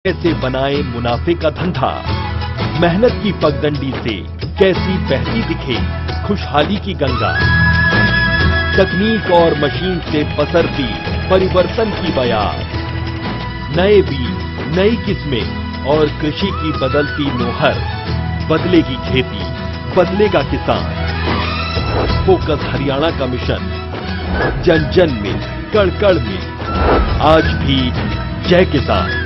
कैसे बनाए मुनाफे का धंधा, मेहनत की पगडंडी से कैसी बहती दिखे खुशहाली की गंगा। तकनीक और मशीन से पसरती परिवर्तन की बयार, नए बीज नई किस्में और कृषि की बदलती नोहर। बदलेगी खेती, बदलेगा किसान। फोकस हरियाणा का मिशन, जन जन में, कण कण में, आज भी जय किसान।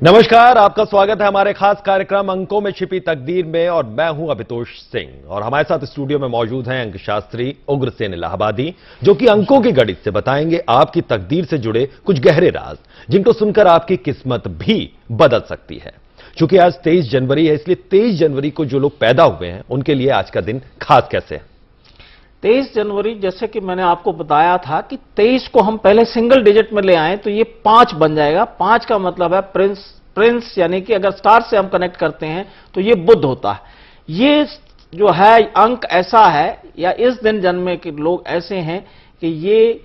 नमस्कार, आपका स्वागत है हमारे खास कार्यक्रम अंकों में छिपी तकदीर में और मैं हूं अभितोष सिंह। और हमारे साथ स्टूडियो में मौजूद हैं अंक शास्त्री उग्रसेन इलाहाबादी, जो कि अंकों की गणित से बताएंगे आपकी तकदीर से जुड़े कुछ गहरे राज, जिनको सुनकर आपकी किस्मत भी बदल सकती है। चूंकि आज 23 जनवरी है, इसलिए 23 जनवरी को जो लोग पैदा हुए हैं उनके लिए आज का दिन खास कैसे है? 23 जनवरी, जैसे कि मैंने आपको बताया था कि 23 को हम पहले सिंगल डिजिट में ले आए तो ये 5 बन जाएगा। 5 का मतलब है प्रिंस, यानी कि अगर स्टार से हम कनेक्ट करते हैं तो ये बुध होता है। ये जो है अंक ऐसा है, या इस दिन जन्मे के लोग ऐसे हैं कि ये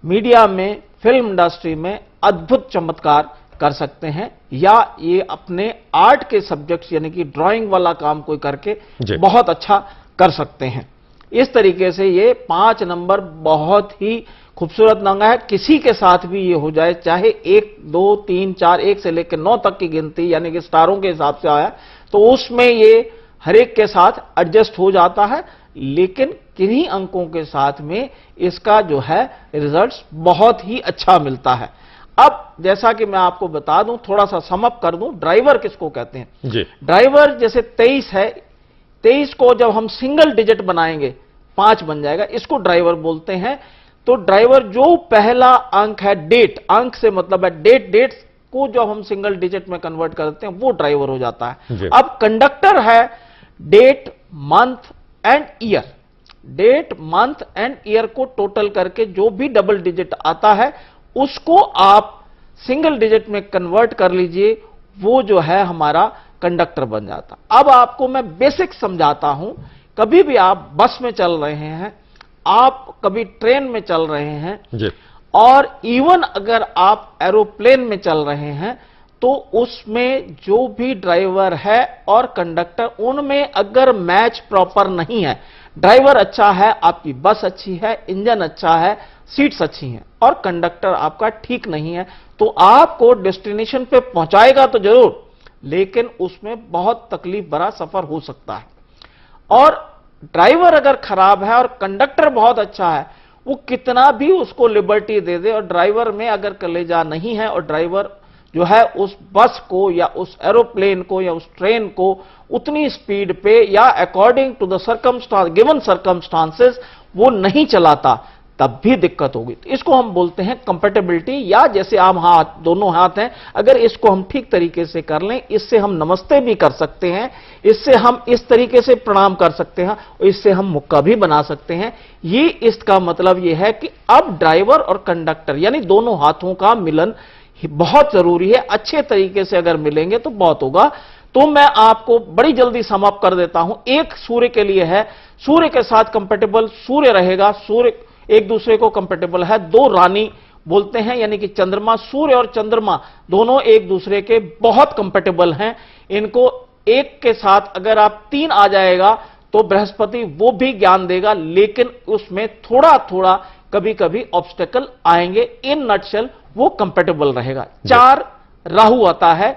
मीडिया में, फिल्म इंडस्ट्री में अद्भुत चमत्कार कर सकते हैं, या ये अपने आर्ट के सब्जेक्ट्स यानी कि ड्राइंग वाला काम कोई करके बहुत अच्छा कर सकते हैं। इस तरीके से ये 5 नंबर बहुत ही खूबसूरत नंबर है। किसी के साथ भी ये हो जाए, चाहे 1, 2, 3, 4, 1 से लेकर 9 तक की गिनती यानी कि स्टारों के हिसाब से आया तो उसमें ये हर एक के साथ एडजस्ट हो जाता है। लेकिन किन्हीं अंकों के साथ में इसका जो है रिजल्ट्स बहुत ही अच्छा मिलता है। अब जैसा कि मैं आपको बता दूं, थोड़ा सा समअप कर दूं, ड्राइवर किसको कहते हैं जी? ड्राइवर जैसे 23 है, 23 को जब हम सिंगल डिजिट बनाएंगे 5 बन जाएगा, इसको ड्राइवर बोलते हैं। तो ड्राइवर जो पहला अंक है डेट, अंक से मतलब है डेट को जब हम सिंगल डिजिट में कन्वर्ट करते हैं वो ड्राइवर हो जाता है। अब कंडक्टर है date, month and year. Date, month and year को टोटल करके जो भी डबल डिजिट आता है उसको आप सिंगल डिजिट में कन्वर्ट कर लीजिए, वो जो है हमारा कंडक्टर बन जाता। अब आपको मैं बेसिक समझाता हूं। कभी भी आप बस में चल रहे हैं, आप कभी ट्रेन में चल रहे हैं जी, और इवन अगर आप एरोप्लेन में चल रहे हैं तो उसमें जो भी ड्राइवर है और कंडक्टर, उनमें अगर मैच प्रॉपर नहीं है, ड्राइवर अच्छा है, आपकी बस अच्छी है, इंजन अच्छा है, सीट्स अच्छी हैं, और कंडक्टर आपका ठीक नहीं है, तो आपको डेस्टिनेशन पे पहुंचाएगा तो जरूर, लेकिन उसमें बहुत तकलीफ भरा सफर हो सकता है। और ड्राइवर अगर खराब है और कंडक्टर बहुत अच्छा है, वो कितना भी उसको लिबर्टी दे दे, और ड्राइवर में अगर कलेजा नहीं है और ड्राइवर जो है उस बस को या उस एरोप्लेन को या उस ट्रेन को उतनी स्पीड पे या according to the circumstance, given circumstances वो नहीं चलाता, तब भी दिक्कत होगी। तो इसको हम बोलते हैं कंपैटिबिलिटी, या जैसे आम हाथ, दोनों हाथ हैं, अगर इसको हम ठीक तरीके से कर लें, इससे हम नमस्ते भी कर सकते हैं, इससे हम इस तरीके से प्रणाम कर सकते हैं, इससे हम मुक्का भी बना सकते हैं। ये इसका मतलब ये है कि अब ड्राइवर और कंडक्टर यानी दोनों हाथों का मिलन बहुत जरूरी है। अच्छे तरीके से अगर मिलेंगे तो बहुत होगा। तो मैं आपको बड़ी जल्दी समाप्त कर देता हूं। एक सूर्य के लिए है, सूर्य के साथ कंपैटिबल सूर्य रहेगा, सूर्य एक दूसरे को कंपैटिबल है। 2 रानी बोलते हैं, यानी कि चंद्रमा, सूर्य और चंद्रमा दोनों एक दूसरे के बहुत कंपैटिबल हैं। इनको एक के साथ अगर आप 3 आ जाएगा तो बृहस्पति वो भी ज्ञान देगा, लेकिन उसमें थोड़ा थोड़ा कभी कभी ऑब्स्टेकल आएंगे। इन नटशेल वो कंपैटिबल रहेगा। 4 राहु आता है,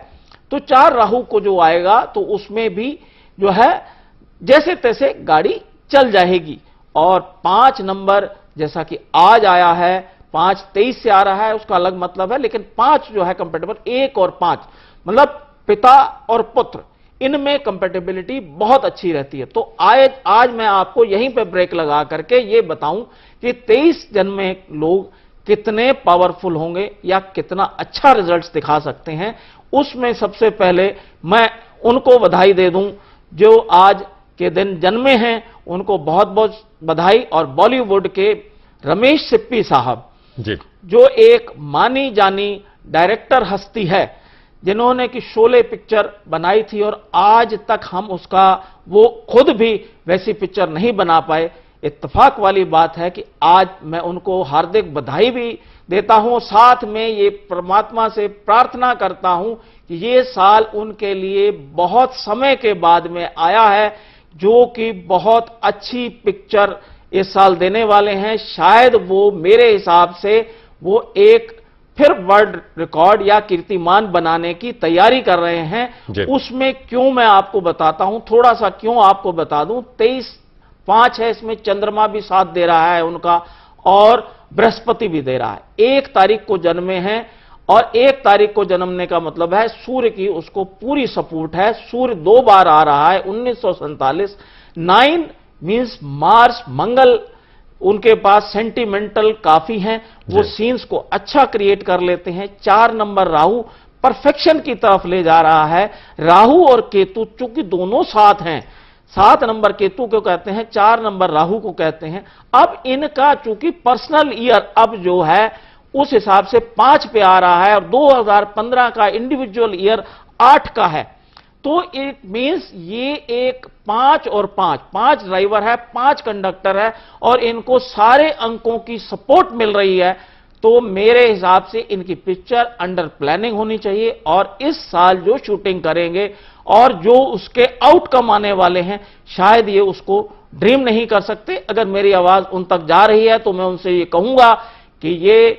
तो 4 राहु को जो आएगा तो उसमें भी जो है जैसे तैसे गाड़ी चल जाएगी। और 5 नंबर जैसा कि आज आया है, 5 23 से आ रहा है, उसका अलग मतलब है, लेकिन 5 जो है कंपैटिबल, 1 और 5 मतलब पिता और पुत्र, इनमें कंपैटिबिलिटी बहुत अच्छी रहती है। तो आज मैं आपको यहीं पे ब्रेक लगा करके ये बताऊं कि 23 जन्मे लोग कितने पावरफुल होंगे या कितना अच्छा रिजल्ट्स दिखा सकते हैं। उसमें सबसे पहले मैं उनको बधाई दे दूं जो आज के दिन जन्मे हैं, उनको बहुत बहुत बधाई। और बॉलीवुड के रमेश सिप्पी साहब जी, जो एक मानी जानी डायरेक्टर हस्ती है, जिन्होंने कि शोले पिक्चर बनाई थी और आज तक हम उसका वो खुद भी वैसी पिक्चर नहीं बना पाए। इत्तेफाक वाली बात है कि आज मैं उनको हार्दिक बधाई भी देता हूं, साथ में ये परमात्मा से प्रार्थना करता हूं कि ये साल उनके लिए बहुत समय के बाद में आया है, जो कि बहुत अच्छी पिक्चर इस साल देने वाले हैं। शायद वो मेरे हिसाब से वो एक फिर वर्ल्ड रिकॉर्ड या कीर्तिमान बनाने की तैयारी कर रहे हैं। उसमें क्यों मैं आपको बताता हूं, थोड़ा सा क्यों आपको बता दूं। 23/5 है, इसमें चंद्रमा भी साथ दे रहा है उनका और बृहस्पति भी दे रहा है। 1 तारीख को जन्मे हैं और 1 तारीख को जन्मने का मतलब है सूर्य की उसको पूरी सपोर्ट है। सूर्य 2 बार आ रहा है 1947। 9 मींस मार्स, मंगल उनके पास सेंटिमेंटल काफी हैं, वो सीन्स को अच्छा क्रिएट कर लेते हैं। 4 नंबर राहु परफेक्शन की तरफ ले जा रहा है। राहु और केतु चूंकि दोनों साथ हैं, 7 नंबर केतु को कहते हैं, 4 नंबर राहु को कहते हैं। अब इनका चूंकि पर्सनल ईयर अब जो है उस हिसाब से 5 पे आ रहा है और 2015 का इंडिविजुअल ईयर 8 का है, तो इट मींस ये एक 5 और 5 ड्राइवर है, 5 कंडक्टर है और इनको सारे अंकों की सपोर्ट मिल रही है। तो मेरे हिसाब से इनकी पिक्चर अंडर प्लानिंग होनी चाहिए और इस साल जो शूटिंग करेंगे और जो उसके आउटकम आने वाले हैं, शायद ये उसको ड्रीम नहीं कर सकते। अगर मेरी आवाज उन तक जा रही है तो मैं उनसे ये कहूंगा कि ये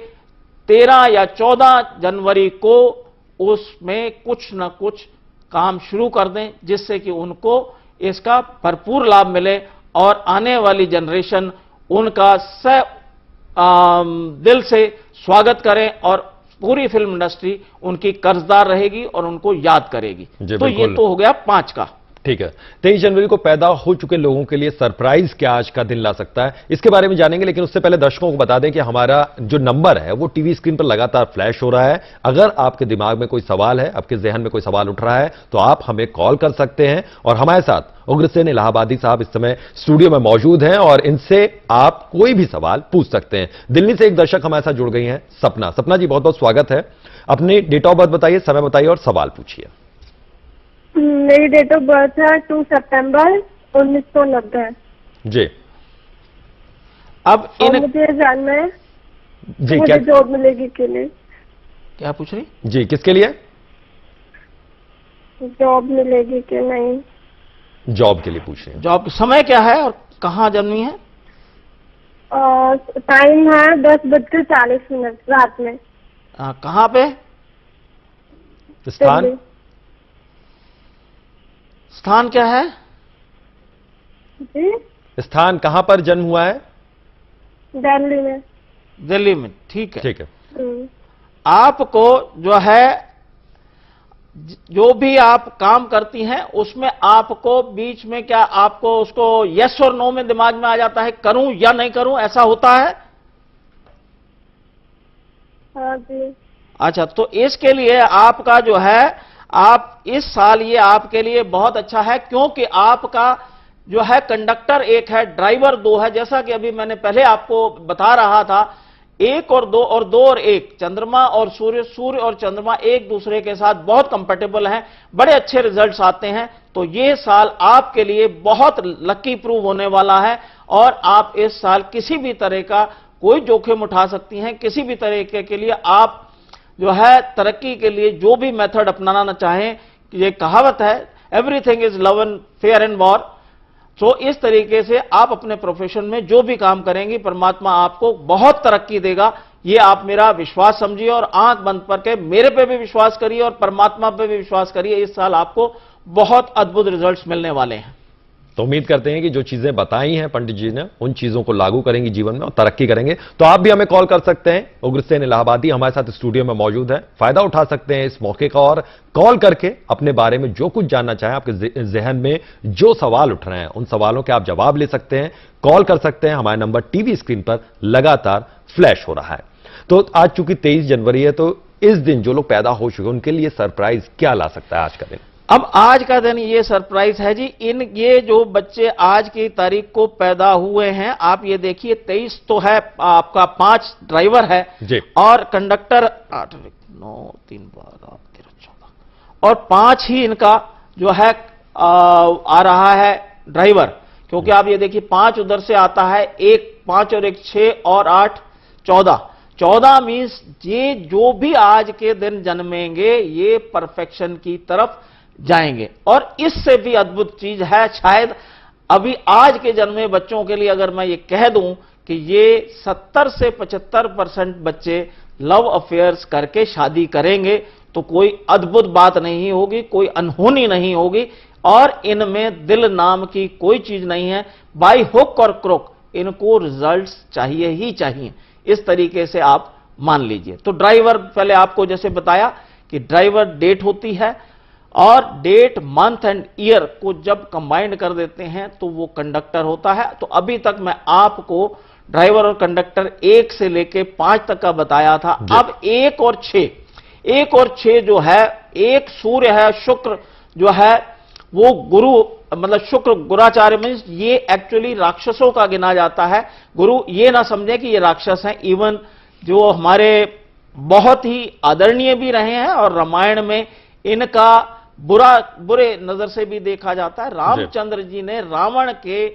13 या 14 जनवरी को उसमें कुछ ना कुछ काम शुरू कर दें, जिससे कि उनको इसका भरपूर लाभ मिले और आने वाली जनरेशन उनका दिल से स्वागत करें और पूरी फिल्म इंडस्ट्री उनकी कर्जदार रहेगी और उनको याद करेगी। तो ये तो हो गया 5 का। ठीक है, 23 जनवरी को पैदा हो चुके लोगों के लिए सरप्राइज क्या आज का दिन ला सकता है, इसके बारे में जानेंगे। लेकिन उससे पहले दर्शकों को बता दें कि हमारा जो नंबर है वो टीवी स्क्रीन पर लगातार फ्लैश हो रहा है। अगर आपके दिमाग में कोई सवाल है, आपके जहन में कोई सवाल उठ रहा है, तो आप हमें कॉल कर सकते हैं। और हमारे साथ उग्रसेन इलाहाबादी साहब इस समय स्टूडियो में मौजूद हैं और इनसे आप कोई भी सवाल पूछ सकते हैं। दिल्ली से एक दर्शक हमारे साथ जुड़ गई हैं, सपना। सपना जी, बहुत बहुत स्वागत है। अपनी डेट ऑफ बर्थ बताइए, समय बताइए और सवाल पूछिए। मेरी डेट ऑफ बर्थ है 2 सितंबर 1990। जी, अब मुझे जानना है जी मुझे जॉब मिलेगी के लिए। क्या पूछ रही जी? किसके लिए जॉब मिलेगी कि नहीं? जॉब के लिए पूछ रहे हैं। जॉब समय क्या है और कहाँ जन्मी है? टाइम है 10:40 रात में। कहाँ पे? स्थान? स्थान क्या है जी? स्थान कहां पर जन्म हुआ है? दिल्ली में। दिल्ली में, ठीक है। ठीक है। आपको जो है जो भी आप काम करती हैं उसमें आपको बीच में क्या आपको उसको यस और नो में दिमाग में आ जाता है, करूं या नहीं करूं, ऐसा होता है? हाँ जी। अच्छा, तो इसके लिए आपका जो है आप इस साल ये आपके लिए बहुत अच्छा है, क्योंकि आपका जो है कंडक्टर 1 है, ड्राइवर 2 है। जैसा कि अभी मैंने पहले आपको बता रहा था, 1 और 2 और 2 और 1 चंद्रमा और सूर्य और चंद्रमा एक दूसरे के साथ बहुत कंपेटेबल हैं, बड़े अच्छे रिजल्ट्स आते हैं। तो ये साल आपके लिए बहुत लकी प्रूव होने वाला है और आप इस साल किसी भी तरह का कोई जोखिम उठा सकती हैं। किसी भी तरीके के लिए आप जो है तरक्की के लिए जो भी मेथड अपनाना चाहें, ये कहावत है everything is love and fair and war. तो इस तरीके से आप अपने प्रोफेशन में जो भी काम करेंगे, परमात्मा आपको बहुत तरक्की देगा, ये आप मेरा विश्वास समझिए और आंख बंद करके मेरे पे भी विश्वास करिए और परमात्मा पे भी विश्वास करिए। इस साल आपको बहुत अद्भुत रिजल्ट्स मिलने वाले हैं। तो उम्मीद करते हैं कि जो चीजें बताई हैं पंडित जी ने, उन चीजों को लागू करेंगे जीवन में और तरक्की करेंगे। तो आप भी हमें कॉल कर सकते हैं। उग्रसेन इलाहाबादी हमारे साथ स्टूडियो में मौजूद है, फायदा उठा सकते हैं इस मौके का और कॉल करके अपने बारे में जो कुछ जानना चाहें, आपके जहन में जो सवाल उठ रहे हैं, उन सवालों के आप जवाब ले सकते हैं, कॉल कर सकते हैं। हमारा नंबर टीवी स्क्रीन पर लगातार फ्लैश हो रहा है। तो आज चूंकि 23 जनवरी है, तो इस दिन जो लोग पैदा हो चुके हैं उनके लिए सरप्राइज क्या ला सकता है आज का दिन? अब आज का दिन ये सरप्राइज है जी। ये जो बच्चे आज की तारीख को पैदा हुए हैं, आप ये देखिए 23 तो है आपका, 5 ड्राइवर है जी। और कंडक्टर 8 9 3 12 13 14 और 5 ही इनका जो है आ रहा है ड्राइवर, क्योंकि आप ये देखिए 5 उधर से आता है, 1 5 और 1 6 और 8 14 मीन्स ये जो भी आज के दिन जन्मेंगे ये परफेक्शन की तरफ जाएंगे। और इससे भी अद्भुत चीज है, शायद अभी आज के जन्मे बच्चों के लिए अगर मैं ये कह दूं कि ये 70 से 75% बच्चे लव अफेयर्स करके शादी करेंगे, तो कोई अद्भुत बात नहीं होगी, कोई अनहोनी नहीं होगी, और इनमें दिल नाम की कोई चीज नहीं है। बाई हुक और क्रोक इनको रिजल्ट्स चाहिए ही चाहिए, इस तरीके से आप मान लीजिए। तो ड्राइवर पहले आपको जैसे बताया कि ड्राइवर डेट होती है, और डेट मंथ एंड ईयर को जब कंबाइंड कर देते हैं तो वो कंडक्टर होता है। तो अभी तक मैं आपको ड्राइवर और कंडक्टर 1 से लेके 5 तक का बताया था। अब 1 और 6 जो है, एक सूर्य है, शुक्र जो है वो गुरु, मतलब शुक्र गुराचार्य मीन्स ये एक्चुअली राक्षसों का गिना जाता है। गुरु ये ना समझे कि ये राक्षस हैं, इवन जो हमारे बहुत ही आदरणीय भी रहे हैं, और रामायण में इनका बुरे नजर से भी देखा जाता है। रामचंद्र जी ने रावण के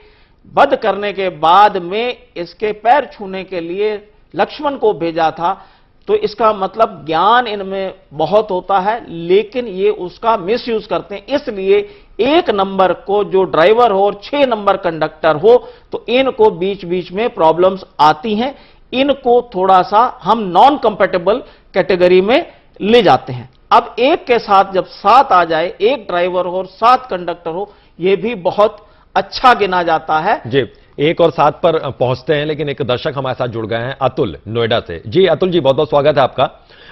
वध करने के बाद में इसके पैर छूने के लिए लक्ष्मण को भेजा था। तो इसका मतलब ज्ञान इनमें बहुत होता है, लेकिन ये उसका मिसयूज करते हैं। इसलिए 1 नंबर को जो ड्राइवर हो और 6 नंबर कंडक्टर हो, तो इनको बीच बीच में प्रॉब्लम्स आती हैं। इनको थोड़ा सा हम नॉन कंपैटिबल कैटेगरी में ले जाते हैं। अब 1 के साथ जब 7 आ जाए, 1 ड्राइवर हो और 7 कंडक्टर हो, यह भी बहुत अच्छा गिना जाता है। जी 1 और 7 पर पहुंचते हैं, लेकिन एक दर्शक हमारे साथ जुड़ गए हैं, अतुल नोएडा से। जी अतुल जी, बहुत बहुत स्वागत है आपका।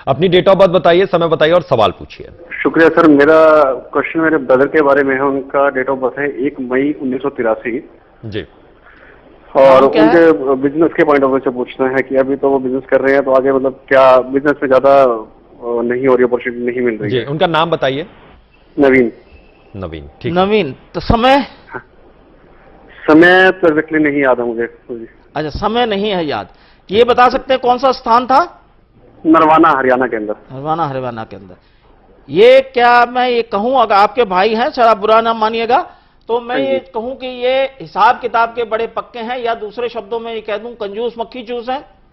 अपनी डेट ऑफ बर्थ बताइए, समय बताइए और सवाल पूछिए। शुक्रिया सर। मेरा क्वेश्चन मेरे ब्रदर के बारे में है। उनका डेट ऑफ बर्थ है 1 मई 1983 जी। और उनके बिजनेस के पॉइंट ऑफ व्यू से पूछना है कि अभी तो वो बिजनेस कर रहे हैं, तो आगे मतलब क्या बिजनेस में ज्यादा नहीं हो रही, अपॉर्चुनिटी नहीं मिल रही है। उनका नाम बताइए। नवीन। ठीक। नवीन, तो समय तो एग्जैक्टली नहीं याद है मुझे। अच्छा, समय नहीं है याद। ये बता सकते हैं कौन सा स्थान था? नरवाना हरियाणा के अंदर। हरियाणा के अंदर। ये क्या मैं ये कहूं, अगर आपके भाई हैं, सर आप बुरा ना मानिएगा, तो मैं ये कहूं कि ये हिसाब किताब के बड़े पक्के हैं, या दूसरे शब्दों में ये कह दूं कंजूस मक्खी चूस है?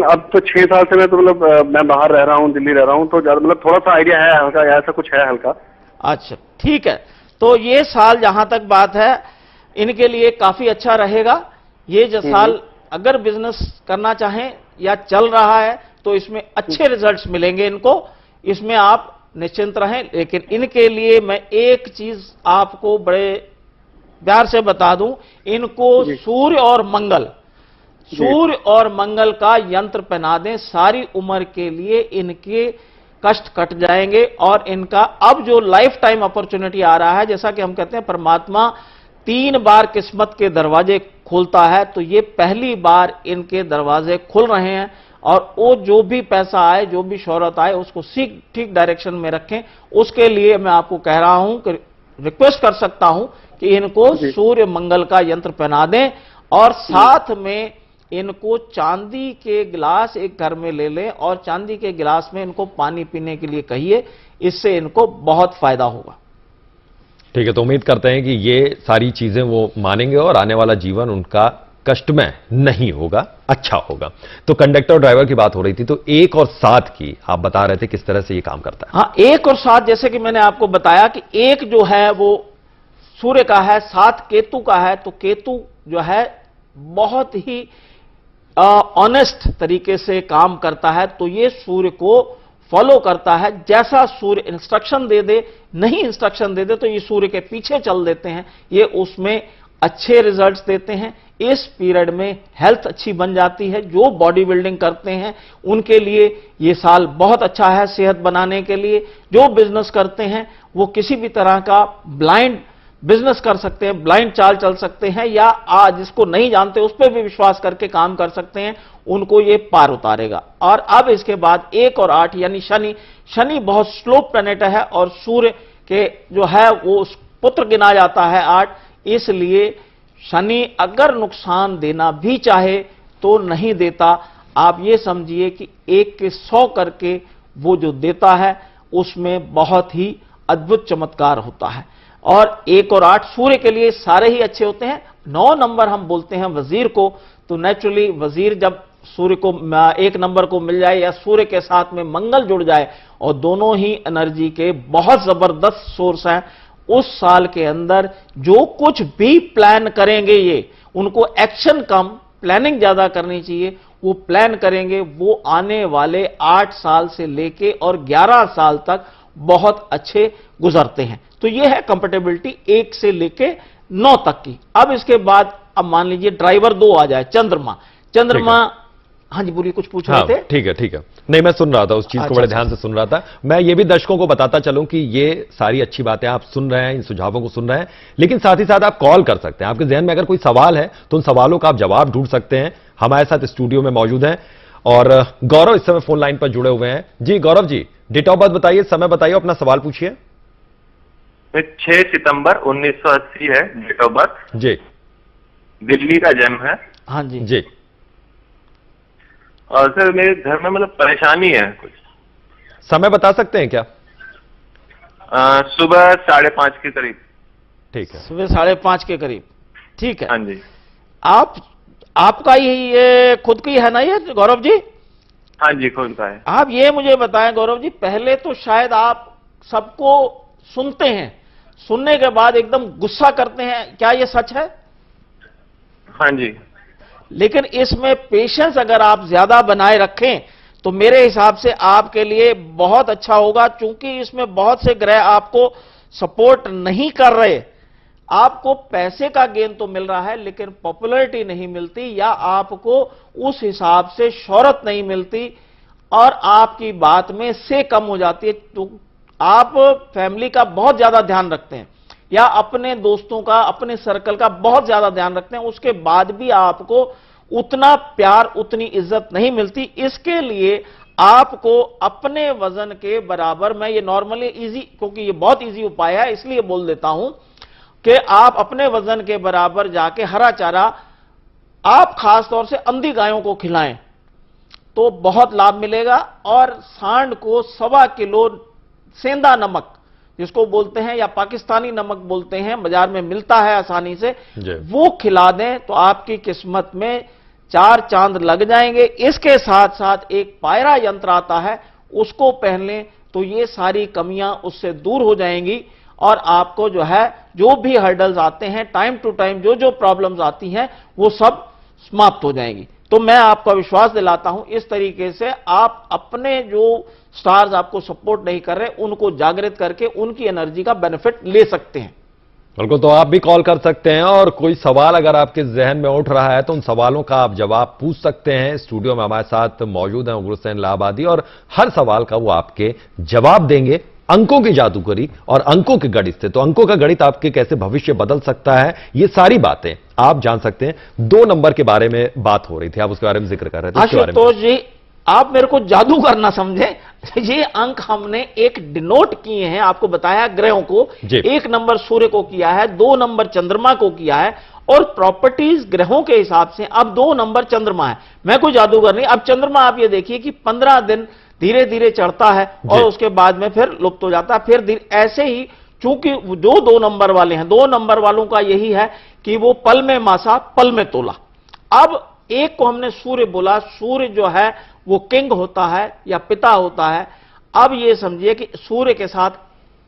अब तो 6 साल से मैं तो मतलब मैं बाहर रह रहा हूँ, दिल्ली रह रहा हूँ, तो ज्यादा मतलब थोड़ा सा आइडिया है हल्का, ऐसा कुछ है हल्का। अच्छा ठीक है, तो ये साल जहां तक बात है इनके लिए काफी अच्छा रहेगा। ये जो साल अगर बिजनेस करना चाहें या चल रहा है तो इसमें अच्छे रिजल्ट्स मिलेंगे इनको, इसमें आप निश्चिंत रहें। लेकिन इनके लिए मैं एक चीज आपको बड़े प्यार से बता दूं, इनको सूर्य और मंगल का यंत्र पहना दें, सारी उम्र के लिए इनके कष्ट कट जाएंगे। और इनका अब जो लाइफ टाइम अपॉर्चुनिटी आ रहा है, जैसा कि हम कहते हैं परमात्मा 3 बार किस्मत के दरवाजे खोलता है, तो ये पहली बार इनके दरवाजे खुल रहे हैं। और वो जो भी पैसा आए, जो भी शोहरत आए, उसको ठीक डायरेक्शन में रखें। उसके लिए मैं आपको कह रहा हूं कि रिक्वेस्ट कर सकता हूं कि इनको सूर्य मंगल का यंत्र पहना दें, और साथ में इनको चांदी के गिलास एक घर में ले लें, और चांदी के गिलास में इनको पानी पीने के लिए कहिए, इससे इनको बहुत फायदा होगा। ठीक है, तो उम्मीद करते हैं कि ये सारी चीजें वो मानेंगे और आने वाला जीवन उनका कष्टमय नहीं होगा, अच्छा होगा। तो कंडक्टर और ड्राइवर की बात हो रही थी, तो 1 और 7 की आप बता रहे थे किस तरह से ये काम करता है। हाँ, 1 और 7 जैसे कि मैंने आपको बताया कि 1 जो है वो सूर्य का है, 7 केतु का है। तो केतु जो है बहुत ही ऑनेस्ट तरीके से काम करता है, तो ये सूर्य को फॉलो करता है। जैसा सूर्य इंस्ट्रक्शन दे दे, नहीं इंस्ट्रक्शन दे दे, तो ये सूर्य के पीछे चल देते हैं, ये उसमें अच्छे रिजल्ट्स देते हैं। इस पीरियड में हेल्थ अच्छी बन जाती है। जो बॉडी बिल्डिंग करते हैं उनके लिए ये साल बहुत अच्छा है, सेहत बनाने के लिए। जो बिजनेस करते हैं वो किसी भी तरह का ब्लाइंड बिजनेस कर सकते हैं, ब्लाइंड चाल चल सकते हैं, या आज जिसको नहीं जानते उस पर भी विश्वास करके काम कर सकते हैं, उनको ये पार उतारेगा। और अब इसके बाद 1 और 8 यानी शनि बहुत स्लो प्लैनेट है, और सूर्य के जो है वो पुत्र गिना जाता है 8। इसलिए शनि अगर नुकसान देना भी चाहे तो नहीं देता। आप ये समझिए कि 1 के 100 करके वो जो देता है उसमें बहुत ही अद्भुत चमत्कार होता है। और 1 और 8 सूर्य के लिए सारे ही अच्छे होते हैं। 9 नंबर हम बोलते हैं वजीर को, तो नेचुरली वजीर जब सूर्य को 1 नंबर को मिल जाए या सूर्य के साथ में मंगल जुड़ जाए और दोनों ही एनर्जी के बहुत जबरदस्त सोर्स हैं, उस साल के अंदर जो कुछ भी प्लान करेंगे ये, उनको एक्शन कम प्लानिंग ज्यादा करनी चाहिए, वो प्लान करेंगे, वो आने वाले 8 साल से लेके और 11 साल तक बहुत अच्छे गुजरते हैं। तो ये है कंपेटेबिलिटी 1 से लेके 9 तक की। अब इसके बाद अब मान लीजिए ड्राइवर 2 आ जाए, चंद्रमा। हाँ जी बोलिए, कुछ पूछ रहे थे? ठीक है। नहीं, मैं सुन रहा था, उस चीज को बड़े ध्यान से सुन रहा था। मैं ये भी दर्शकों को बताता चलूं कि ये सारी अच्छी बातें आप सुन रहे हैं, इन सुझावों को सुन रहे हैं, लेकिन साथ ही साथ आप कॉल कर सकते हैं। आपके जहन में अगर कोई सवाल है तो उन सवालों का आप जवाब ढूंढ सकते हैं। हमारे साथ स्टूडियो में मौजूद हैं और गौरव इस समय फोन लाइन पर जुड़े हुए हैं। जी Gaurav ji, date of birth बताइए, समय बताइए, अपना सवाल पूछिए। 6 सितंबर 1980 है डेट ऑफ बर्थ। जी। दिल्ली का जन्म है। हाँ जी। जी। और सर मेरे घर में मतलब परेशानी है कुछ। समय बता सकते हैं क्या? सुबह 5:30 के करीब। ठीक है, सुबह 5:30 के करीब। ठीक है। हाँ जी। आपका ये खुद की है ना ये गौरव जी? हाँ जी, खुद का है। आप ये मुझे बताएं गौरव जी, पहले तो शायद आप सबको सुनते हैं, सुनने के बाद एकदम गुस्सा करते हैं, क्या ये सच है? हाँ जी। लेकिन इसमें पेशेंस अगर आप ज्यादा बनाए रखें तो मेरे हिसाब से आपके लिए बहुत अच्छा होगा, क्योंकि इसमें बहुत से ग्रह आपको सपोर्ट नहीं कर रहे। आपको पैसे का गेन तो मिल रहा है लेकिन पॉपुलैरिटी नहीं मिलती, या आपको उस हिसाब से शोहरत नहीं मिलती और आपकी बात में से कम हो जाती है। तो आप फैमिली का बहुत ज्यादा ध्यान रखते हैं या अपने दोस्तों का, अपने सर्कल का बहुत ज्यादा ध्यान रखते हैं, उसके बाद भी आपको उतना प्यार, उतनी इज्जत नहीं मिलती। इसके लिए आपको अपने वजन के बराबर, मैं ये नॉर्मली इजी, क्योंकि ये बहुत इजी उपाय है इसलिए बोल देता हूं कि आप अपने वजन के बराबर जाके हरा चारा आप खासतौर से अंधी गायों को खिलाएं तो बहुत लाभ मिलेगा। और सांड को 1.25 किलो सेंधा नमक, जिसको बोलते हैं या पाकिस्तानी नमक बोलते हैं, बाजार में मिलता है आसानी से, वो खिला दें तो आपकी किस्मत में 4 चांद लग जाएंगे। इसके साथ साथ एक पायरा यंत्र आता है, उसको पहन लें तो ये सारी कमियां उससे दूर हो जाएंगी और आपको जो है, जो भी हर्डल्स आते हैं टाइम टू टाइम, जो प्रॉब्लम्स आती हैं वो सब समाप्त हो जाएंगी। तो मैं आपको विश्वास दिलाता हूं, इस तरीके से आप अपने जो स्टार्स आपको सपोर्ट नहीं कर रहे उनको जागृत करके उनकी एनर्जी का बेनिफिट ले सकते हैं। बिल्कुल, तो आप भी कॉल कर सकते हैं और कोई सवाल अगर आपके जहन में उठ रहा है तो उन सवालों का आप जवाब पूछ सकते हैं। स्टूडियो में हमारे साथ मौजूद हैं उग्रसेन इलाहाबादी और हर सवाल का वो आपके जवाब देंगे। अंकों की जादूगरी और अंकों के गणित से, तो अंकों का गणित आपके कैसे भविष्य बदल सकता है, ये सारी बातें आप जान सकते हैं। 2 नंबर के बारे में बात हो रही थी, आप उसके बारे में जिक्र कर रहे थे। आशुतोष जी, आप मेरे को जादूगर ना समझे, ये अंक हमने एक डिनोट किए हैं, आपको बताया ग्रहों को। 1 नंबर सूर्य को किया है, 2 नंबर चंद्रमा को किया है और प्रॉपर्टीज ग्रहों के हिसाब से अब 2 नंबर चंद्रमा है। मैं कोई जादूगर नहीं। अब चंद्रमा आप ये देखिए कि 15 दिन धीरे धीरे चढ़ता है और उसके बाद में फिर लुप्त हो जाता है, फिर ऐसे ही, चूंकि जो 2 नंबर वाले हैं, 2 नंबर वालों का यही है कि वो पल में मासा पल में तोला। अब एक को हमने सूर्य बोला, सूर्य जो है वो किंग होता है या पिता होता है। अब ये समझिए कि सूर्य के साथ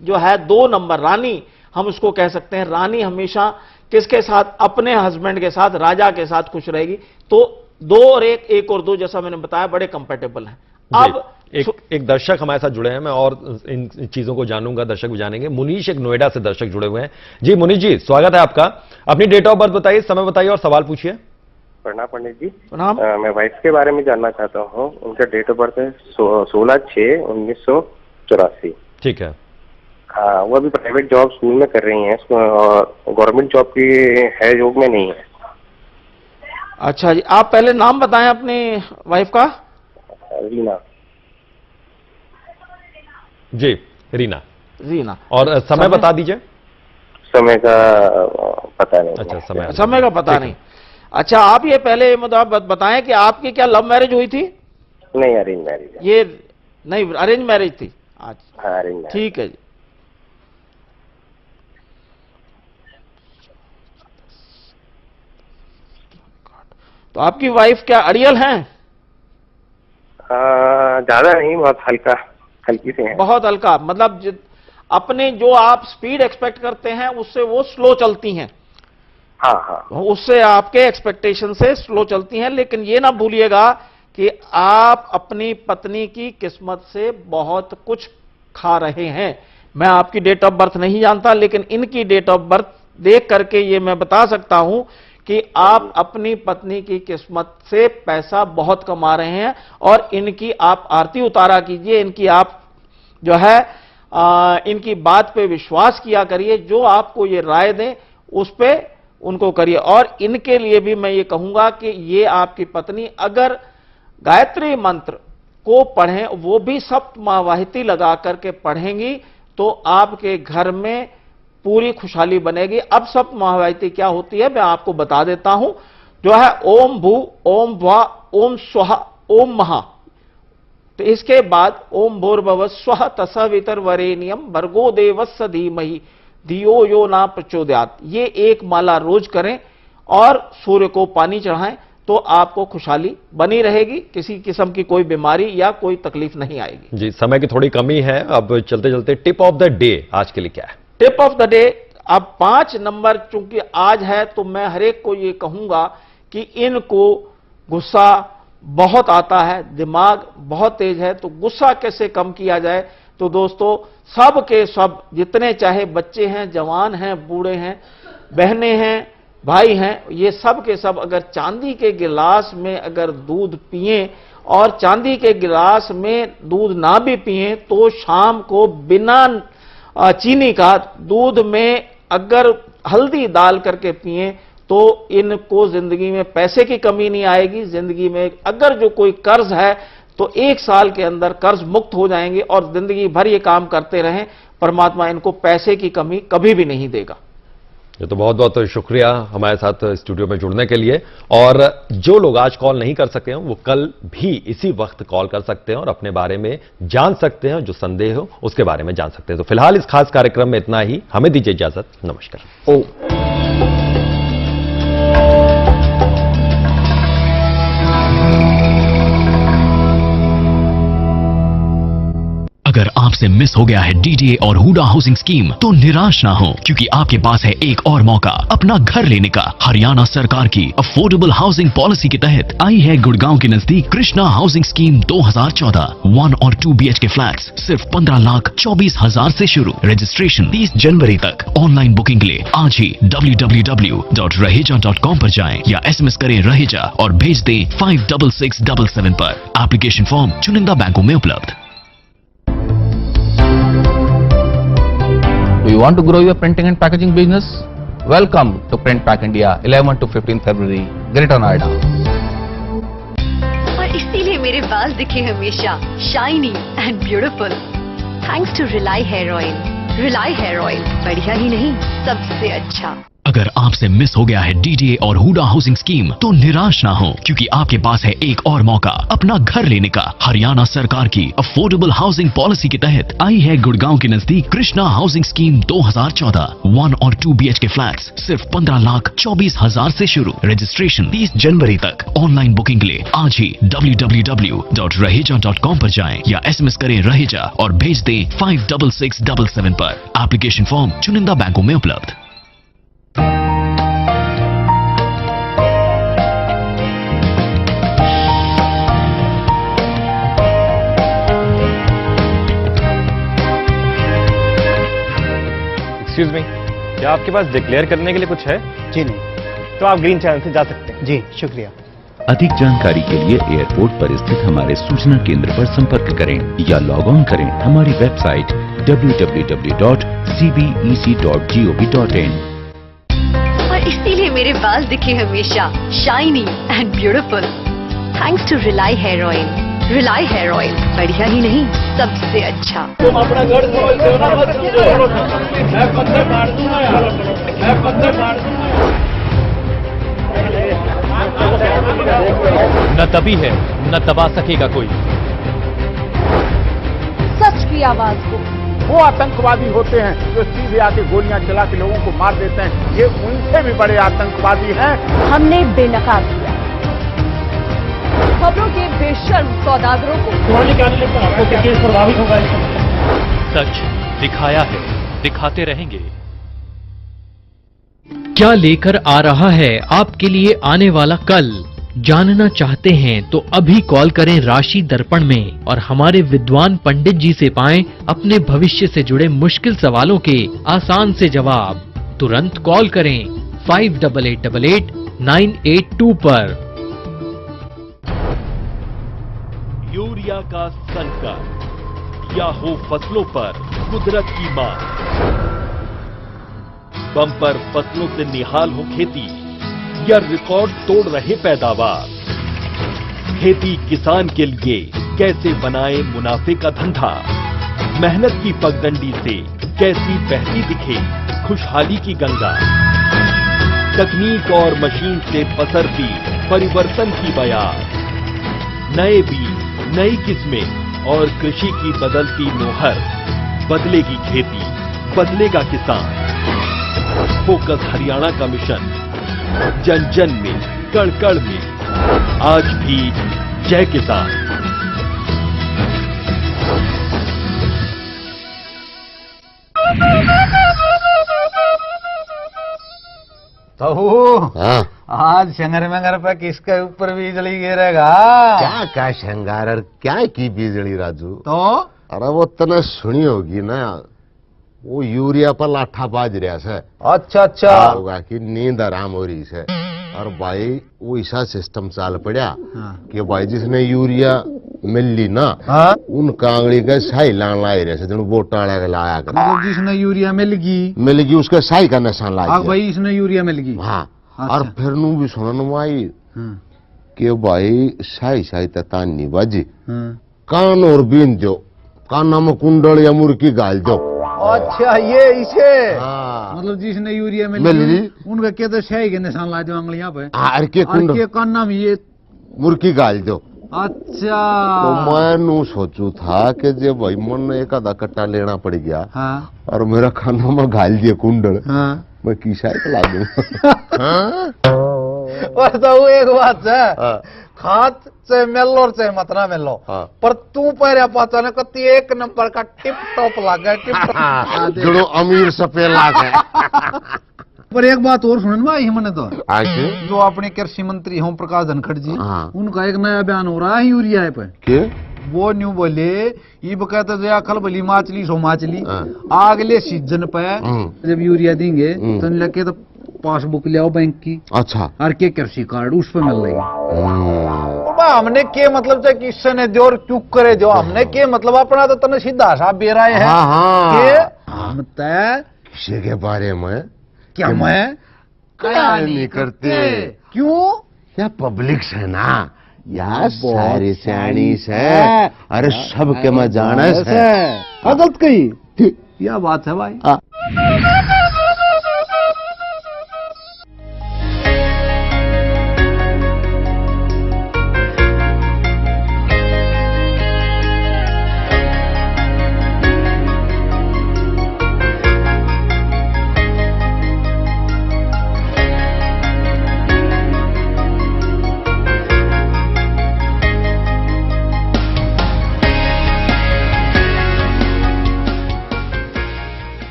जो है 2 नंबर रानी, हम उसको कह सकते हैं, रानी हमेशा किसके साथ? अपने हस्बैंड के साथ, राजा के साथ खुश रहेगी। तो 2 और 1 और 2 जैसा मैंने बताया बड़े कंपेटेबल हैं। अब एक दर्शक हमारे साथ जुड़े हैं, मैं और इन चीजों को जानूंगा, दर्शक भी जानेंगे। मुनीश एक नोएडा से दर्शक जुड़े हुए हैं। जी मुनीश जी, स्वागत है आपका। अपनी डेट ऑफ बर्थ बताइए, समय बताइए और सवाल पूछिए। प्रणाम पंडित जी। प्रणाम। मैं वाइफ के बारे में जानना चाहता हूँ। उनका डेट ऑफ बर्थ है 16/6/1984। ठीक है। हाँ, वो अभी प्राइवेट जॉब स्कूल में कर रही हैं और गवर्नमेंट जॉब की है, जॉब में नहीं है। अच्छा जी, आप पहले नाम बताएं अपनी वाइफ का। रीना। जी रीना। रीना। और समय बता दीजिए। समय का पता नहीं। अच्छा, समय का पता नहीं। अच्छा, आप ये पहले बताएं कि आपकी क्या लव मैरिज हुई थी? नहीं, अरेंज मैरिज है। ये नहीं, अरेंज मैरिज थी। अच्छा, हाँ अरेंज। ठीक है जी। तो आपकी वाइफ क्या अड़ियल हैं? ज्यादा नहीं, बहुत हल्की से हैं। बहुत हल्का, मतलब अपने जो आप स्पीड एक्सपेक्ट करते हैं उससे वो स्लो चलती हैं। हाँ हाँ। उससे आपके एक्सपेक्टेशन से स्लो चलती हैं। लेकिन ये ना भूलिएगा कि आप अपनी पत्नी की किस्मत से बहुत कुछ खा रहे हैं। मैं आपकी डेट ऑफ बर्थ नहीं जानता, लेकिन इनकी डेट ऑफ बर्थ देख करके ये मैं बता सकता हूं कि आप अपनी पत्नी की किस्मत से पैसा बहुत कमा रहे हैं। और इनकी आप आरती उतारा कीजिए, इनकी आप जो है इनकी बात पे विश्वास किया करिए, जो आपको ये राय दें उस पे उनको करिए। और इनके लिए भी मैं ये कहूंगा कि ये आपकी पत्नी अगर गायत्री मंत्र को पढ़ें, वो भी सप्तमावाहिती लगा करके पढ़ेंगी, तो आपके घर में पूरी खुशहाली बनेगी। अब सप्तमावाहिती क्या होती है मैं आपको बता देता हूं, जो है ओम भू, ओम भा, ओम स्वाहा, ओम महा। तो इसके बाद ओम भूर्भुवः स्वः तत्सवितुर्वरेण्यं भर्गो देवस्य धीमहि धियो यो न प्रचोदयात्। ये एक माला रोज करें और सूर्य को पानी चढ़ाएं, तो आपको खुशहाली बनी रहेगी, किसी किस्म की कोई बीमारी या कोई तकलीफ नहीं आएगी। जी, समय की थोड़ी कमी है, अब चलते चलते टिप ऑफ द डे आज के लिए क्या है? टिप ऑफ द डे, अब 5 नंबर चूंकि आज है तो मैं हर एक को ये कहूंगा कि इनको गुस्सा बहुत आता है, दिमाग बहुत तेज है, तो गुस्सा कैसे कम किया जाए। तो दोस्तों, सब के सब जितने चाहे बच्चे हैं, जवान हैं, बूढ़े हैं, बहनें हैं, भाई हैं, ये सब के सब अगर चांदी के गिलास में अगर दूध पिएं और चांदी के गिलास में दूध ना भी पिएं, तो शाम को बिना चीनी का दूध में अगर हल्दी डाल करके पिएं, तो इनको जिंदगी में पैसे की कमी नहीं आएगी। जिंदगी में अगर जो कोई कर्ज है तो 1 साल के अंदर कर्ज मुक्त हो जाएंगे और जिंदगी भर ये काम करते रहें, परमात्मा इनको पैसे की कमी कभी भी नहीं देगा। ये तो बहुत बहुत शुक्रिया हमारे साथ स्टूडियो में जुड़ने के लिए। और जो लोग आज कॉल नहीं कर सकते हैं वो कल भी इसी वक्त कॉल कर सकते हैं और अपने बारे में जान सकते हैं, जो संदेह हो उसके बारे में जान सकते हैं। तो फिलहाल इस खास कार्यक्रम में इतना ही, हमें दीजिए इजाजत, नमस्कार। अगर आपसे मिस हो गया है डीडीए और हुडा हाउसिंग स्कीम, तो निराश ना हो, क्योंकि आपके पास है एक और मौका अपना घर लेने का। हरियाणा सरकार की अफोर्डेबल हाउसिंग पॉलिसी के तहत आई है गुड़गांव के नजदीक कृष्णा हाउसिंग स्कीम 2014। 1 और 2 BHK फ्लैट्स सिर्फ 15,24,000 से शुरू। रजिस्ट्रेशन 30 जनवरी तक। ऑनलाइन बुकिंग के लिए आज ही www.raheja.com पर जाएं या SMS करें रहेजा और भेज दें 56677 पर। एप्लीकेशन फॉर्म चुनिंदा बैंकों में उपलब्ध। Do you want to grow your printing and packaging business? Welcome to Print Pack India, 11 to 15 February, Greater Noida. और इसीलिए मेरे बाल दिखे हमेशा shiny and beautiful, thanks to रिलाई हेयर ऑयल। रिलाई हेयर ऑयल बढ़िया ही नहीं, सबसे अच्छा। अगर आपसे मिस हो गया है डीडीए और हुडा हाउसिंग स्कीम, तो निराश ना हो, क्योंकि आपके पास है एक और मौका अपना घर लेने का। हरियाणा सरकार की अफोर्डेबल हाउसिंग पॉलिसी के तहत आई है गुड़गांव के नजदीक कृष्णा हाउसिंग स्कीम 2014। 1 और 2 BHK फ्लैट्स सिर्फ 15,24,000 से शुरू। रजिस्ट्रेशन 30 जनवरी तक। ऑनलाइन बुकिंग के लिए आज ही www.raheja.com पर जाएं या SMS करें रहेजा और भेज दें 56677 पर। एप्लीकेशन फॉर्म चुनिंदा बैंकों में उपलब्ध। एक्सक्यूज मी, क्या आपके पास डिक्लेयर करने के लिए कुछ है? जी नहीं। तो आप ग्रीन चैनल से जा सकते हैं। जी शुक्रिया। अधिक जानकारी के लिए एयरपोर्ट पर स्थित हमारे सूचना केंद्र पर संपर्क करें या लॉग ऑन करें हमारी वेबसाइट www.cbec.gov.in। और इसीलिए मेरे बाल दिखे हमेशा shiny and beautiful, thanks to रिलाई हेयर ऑयल। रिलाई हेयर ऑयल बढ़िया ही नहीं, सबसे अच्छा। तुम अपना घर सोना मत समझो, मैं पत्थर मार दूंगा यार, मैं पत्थर मार दूंगा। न तभी है न दबा सकेगा कोई। सच की दूसरी आवाज को। वो आतंकवादी होते हैं जो सीधे आके गोलियां चला के लोगों को मार देते हैं, ये उनसे भी बड़े आतंकवादी हैं। हमने बेनकाब किया खबरों के बेशर्म सौदागरों को। केस प्रभावित होगा। सच दिखाया है, दिखाते रहेंगे। क्या लेकर आ रहा है आपके लिए आने वाला कल? जानना चाहते हैं तो अभी कॉल करें राशि दर्पण में और हमारे विद्वान पंडित जी से पाएं अपने भविष्य से जुड़े मुश्किल सवालों के आसान से जवाब। तुरंत कॉल करें 58888982 पर। यूरिया का संकट या हो फसलों पर कुदरत की मार, बम्पर फसलों से निहाल हो खेती या रिकॉर्ड तोड़ रहे पैदावार, खेती किसान के लिए कैसे बनाए मुनाफे का धंधा, मेहनत की पगडंडी से कैसी बहती दिखे खुशहाली की गंगा, तकनीक और मशीन से पसरती परिवर्तन की बयार, नए बीज नई किस्में और कृषि की बदलती नोहर, बदलेगी खेती बदलेगा किसान। फोकस हरियाणा का मिशन जन जन में कण कण में, आज भी जय किसान। तो आज शंगर मंगर पे किसके ऊपर बिजली गिरेगा? क्या शंगार और क्या की बिजली राजू? तो अरे वो तने सुनी होगी ना, वो यूरिया पर लाठा बाज रहा है। अच्छा होगा कि नींद आराम हो रही है। और भाई वो ऐसा सिस्टम चाल पड़ा कि भाई जिसने यूरिया मिल ली ना, उन कांगड़ी का साई लान ला रहे से, बोटाड़ा का लाया कर। मतलब जिसने यूरिया मिल गई उसका साई का निशान लाया भाई, इसने यूरिया मिल गई। हाँ और फिर नू भी सुनन आई कि भाई साई साई तान नहीं बाजी, कान और बीन दो, काना में कुंडल या मुर्की गाल दो। अच्छा ये इसे मतलब जिसने यूरिया मिल ली उनका क्या तो शाही के निशान ला दो अंगलियां पे, और के काना में ये मुर्की गाल दो। अच्छा तो मैं नू सोचू था कि जब भाई मन एक आधा कट्टा लेना पड़ गया और मेरा खाना में गाल दिया कुंडल, मैं की शायद ला दूं। और तो एक बात है, खात से मिलो और से मत ना मिलो, पर तू पहले पता न कती एक नंबर का टिप टॉप लागे, जो अमीर सफेद लागे। पर एक बात और सुनन भाई हमने तो जो अपने कृषि मंत्री होम प्रकाश धनखड़ जी, उनका एक नया बयान हो रहा है यूरिया पे। के वो न्यू बोले ये कहते जो खल भली माचली सो माचली, अगले सीजन पे जब यूरिया देंगे तो लगे तो पासबुक ले आओ बैंक की। अच्छा और के कृषि कार्ड उस पे मिल रही। हमने के मतलब से किसने दो और चुप करे, जो हमने के मतलब अपना तो तने सीधा सा बेरा है कि हम तय किसी के बारे में क्या मैं क्या नहीं करते। क्यों? या पब्लिक से ना या सारी सैनी से, अरे सब के मैं जाने से गलत कही या बात है भाई।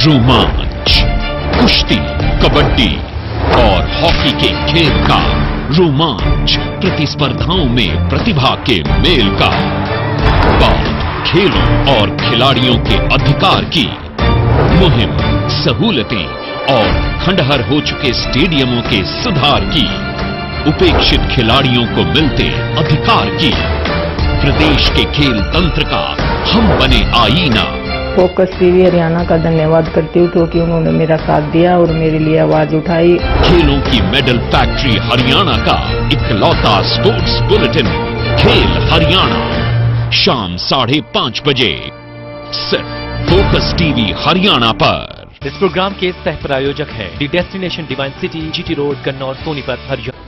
रोमांच, कुश्ती, कबड्डी और हॉकी के खेल का रोमांच, प्रतिस्पर्धाओं में प्रतिभा के मेल का, बात खेलों और खिलाड़ियों के अधिकार की, मुहिम, सहूलतें और खंडहर हो चुके स्टेडियमों के सुधार की, उपेक्षित खिलाड़ियों को मिलते अधिकार की, प्रदेश के खेल तंत्र का हम बने आईना। फोकस टीवी हरियाणा का धन्यवाद करती हूँ क्योंकि उन्होंने मेरा साथ दिया और मेरे लिए आवाज उठाई। खेलों की मेडल फैक्ट्री हरियाणा का इकलौता स्पोर्ट्स बुलेटिन खेल हरियाणा, शाम 5:30 बजे सिर्फ फोकस टीवी हरियाणा पर। इस प्रोग्राम के सह प्रायोजक है the destination divine city, GT road, Kannaur, Sonipat, Haryana.